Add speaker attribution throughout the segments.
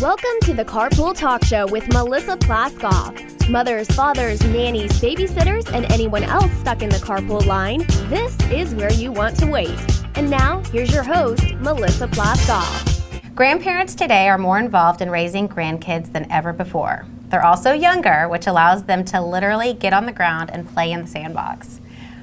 Speaker 1: Welcome to the Carpool Talk Show with Melissa Plaskoff. Mothers, fathers, nannies, babysitters, and anyone else stuck in the carpool line, this is where you want to wait. And now, here's your host, Melissa Plaskoff.
Speaker 2: Grandparents today are more involved in raising grandkids than ever before. They're also younger, which allows them to literally get on the ground and play in the sandbox.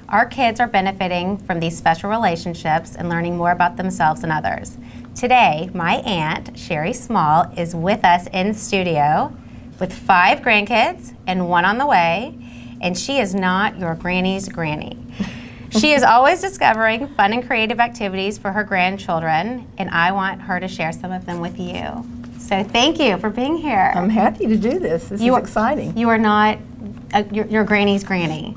Speaker 2: Our kids are benefiting from these special relationships and learning more about themselves and others. Today, my aunt, Sherry Small, is with us in studio with 5 grandkids and 1 on the way, and she is not your granny's granny. She is always discovering fun and creative activities for her grandchildren, and I want her to share some of them with you. So thank you for being here.
Speaker 3: I'm happy to do this. This is exciting.
Speaker 2: You are not your granny's granny.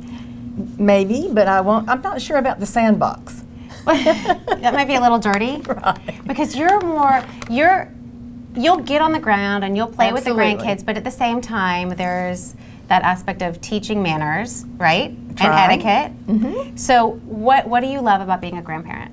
Speaker 3: Maybe, but I won't. I'm not sure about the sandbox.
Speaker 2: That might be a little dirty.
Speaker 3: Right.
Speaker 2: Because you'll get on the ground and you'll play
Speaker 3: Absolutely.
Speaker 2: with the grandkids, but at the same time, there's that aspect of teaching manners, right?
Speaker 3: Try.
Speaker 2: And etiquette.
Speaker 3: Mm-hmm.
Speaker 2: So what do you love about being a grandparent?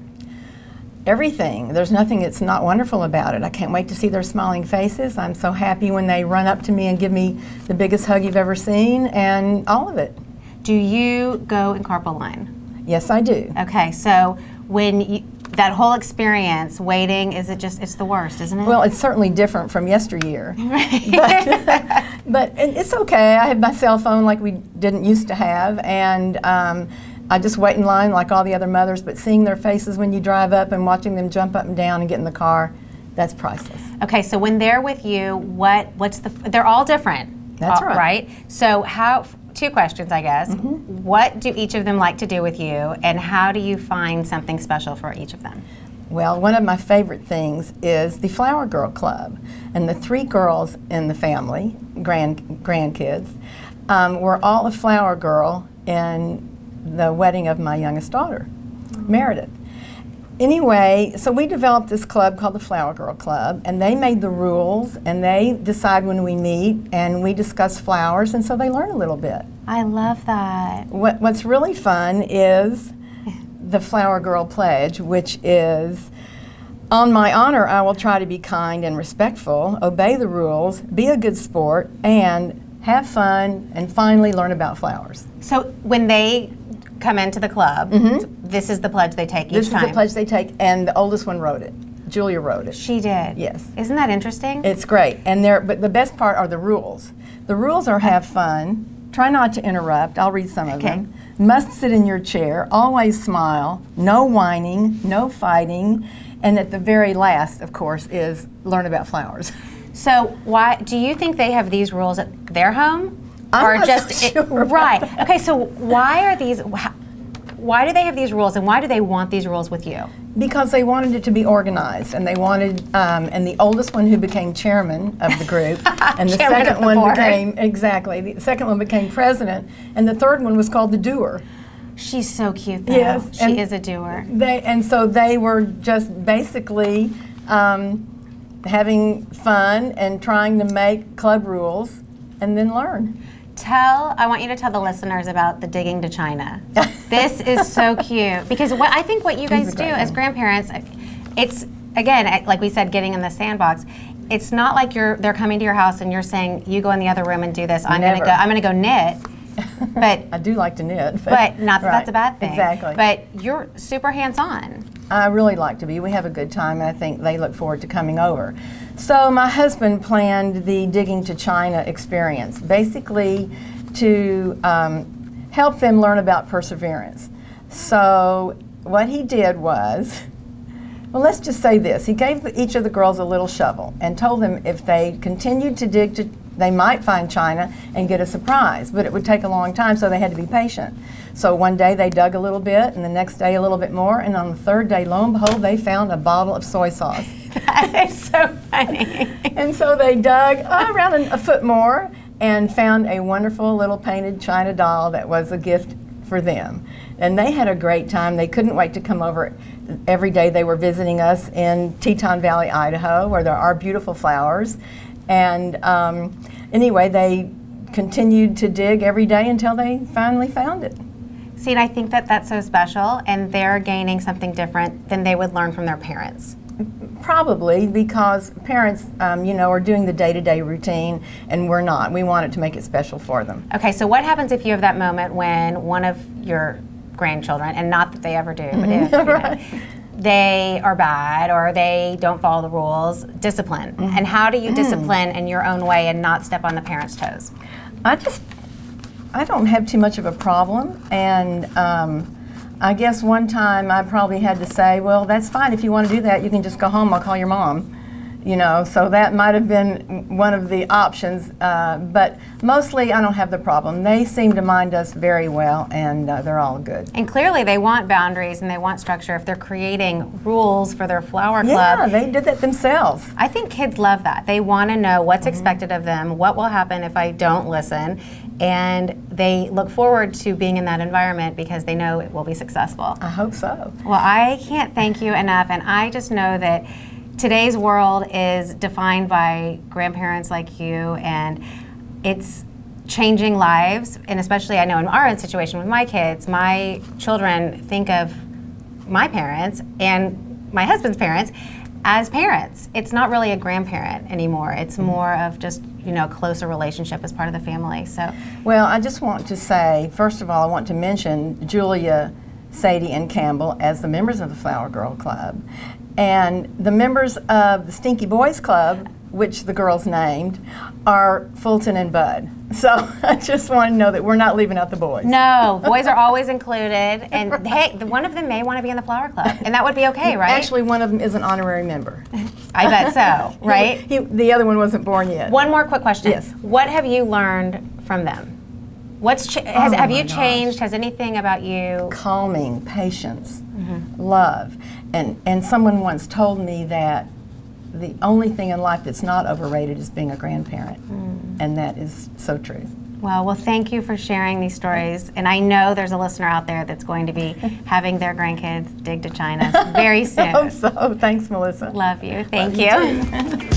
Speaker 3: Everything. There's nothing that's not wonderful about it. I can't wait to see their smiling faces. I'm so happy when they run up to me and give me the biggest hug you've ever seen, and all of it.
Speaker 2: Do you go in carpool line?
Speaker 3: Yes, I do.
Speaker 2: Okay, so that whole experience, waiting, it's the worst, isn't it?
Speaker 3: Well, it's certainly different from yesteryear.
Speaker 2: Right.
Speaker 3: But it's okay. I have my cell phone like we didn't used to have, and I just wait in line like all the other mothers, but seeing their faces when you drive up and watching them jump up and down and get in the car, that's priceless.
Speaker 2: Okay, so when they're with you, they're all different.
Speaker 3: That's right.
Speaker 2: Right? So 2 questions, I guess.
Speaker 3: Mm-hmm.
Speaker 2: What do each of them like to do with you, and how do you find something special for each of them?
Speaker 3: Well, one of my favorite things is the Flower Girl Club. And the 3 girls in the family, grandkids, were all a flower girl in the wedding of my youngest daughter, Meredith. Anyway, so we developed this club called the Flower Girl Club, and they made the rules, and they decide when we meet, and we discuss flowers, and so they learn a little bit.
Speaker 2: I love that.
Speaker 3: What's really fun is the Flower Girl Pledge, which is, on my honor, I will try to be kind and respectful, obey the rules, be a good sport, and have fun, and finally learn about flowers.
Speaker 2: So when they come into the club, this is the pledge they take each time?
Speaker 3: This is the pledge they take, and the oldest one wrote it. Julia wrote it.
Speaker 2: She did?
Speaker 3: Yes.
Speaker 2: Isn't that interesting?
Speaker 3: It's great, but the best part are the rules. The rules are have fun, try not to interrupt, I'll read some of them. Must sit in your chair, always smile, no whining, no fighting, and at the very last, of course, is learn about flowers.
Speaker 2: So why do you think they have these rules at their home?
Speaker 3: I'm not so sure about
Speaker 2: right.
Speaker 3: that.
Speaker 2: Okay, so why do they have these rules, and why do they want these rules with you?
Speaker 3: Because they wanted it to be organized, and they wanted, and the oldest one who became chairman of the group, and the second one became president, and the third one was called the doer.
Speaker 2: She's so cute, though.
Speaker 3: Yes,
Speaker 2: she is a doer.
Speaker 3: So they were just basically having fun and trying to make club rules, and then learn.
Speaker 2: I want you to tell the listeners about the digging to China. This is so cute, because I think what you guys do as grandparents, it's, again, like we said, getting in the sandbox. It's not like they're coming to your house and you're saying, you go in the other room and do this. I'm gonna go knit. But
Speaker 3: I do like to knit.
Speaker 2: But not that that's a bad thing.
Speaker 3: Exactly.
Speaker 2: But you're super hands-on.
Speaker 3: I really like to be. We have a good time, and I think they look forward to coming over. So my husband planned the Digging to China experience, basically to help them learn about perseverance. So what he did was, well, let's just say this. He gave each of the girls a little shovel and told them if they continued to dig, they might find China and get a surprise, but it would take a long time, so they had to be patient. So one day they dug a little bit, and the next day a little bit more, and on the third day, lo and behold, they found a bottle of soy sauce.
Speaker 2: That is so funny.
Speaker 3: And so they dug around a foot more and found a wonderful little painted China doll that was a gift for them. And they had a great time. They couldn't wait to come over. Every day they were visiting us in Teton Valley, Idaho, where there are beautiful flowers. And anyway, they continued to dig every day until they finally found it.
Speaker 2: See, and I think that that's so special, and they're gaining something different than they would learn from their parents.
Speaker 3: Probably because parents, are doing the day-to-day routine, and we're not. We want it to make it special for them.
Speaker 2: Okay, so what happens if you have that moment when one of your grandchildren, and not that they ever do, but if
Speaker 3: Right.
Speaker 2: they are bad or they don't follow the rules, discipline. And how do you discipline in your own way and not step on the parents' toes?
Speaker 3: I don't have too much of a problem, and I guess one time I probably had to say, well, that's fine. If you want to do that, you can just go home. I'll call your mom. So that might have been one of the options, but mostly I don't have the problem. They seem to mind us very well, and they're all good.
Speaker 2: And clearly they want boundaries and they want structure. If they're creating rules for their flower club.
Speaker 3: Yeah, they did that themselves.
Speaker 2: I think kids love that. They want to know what's expected of them, what will happen if I don't listen, and they look forward to being in that environment because they know it will be successful.
Speaker 3: I hope so.
Speaker 2: Well, I can't thank you enough, and I just know that today's world is defined by grandparents like you, and it's changing lives. And especially, I know in our situation with my kids, my children think of my parents and my husband's parents as parents. It's not really a grandparent anymore. It's more of just, a closer relationship as part of the family. So,
Speaker 3: well, I just want to say, first of all, I want to mention Julia, Sadie, and Campbell as the members of the Flower Girl Club. And the members of the Stinky Boys Club, which the girls named, are Fulton and Bud. So I just want to know that we're not leaving out the boys.
Speaker 2: No, boys are always included. And hey, one of them may want to be in the Flower Club, and that would be okay, right?
Speaker 3: Actually, one of them is an honorary member.
Speaker 2: I bet so, right?
Speaker 3: The other one wasn't born yet.
Speaker 2: One more quick question.
Speaker 3: Yes.
Speaker 2: What have you learned from them? Have you changed? Has anything about you?
Speaker 3: Calming, patience, love. And someone once told me that the only thing in life that's not overrated is being a grandparent. And that is so true.
Speaker 2: Well, thank you for sharing these stories. And I know there's a listener out there that's going to be having their grandkids dig to China very soon.
Speaker 3: I hope so. Thanks, Melissa.
Speaker 2: Love you. Thank
Speaker 3: Love you.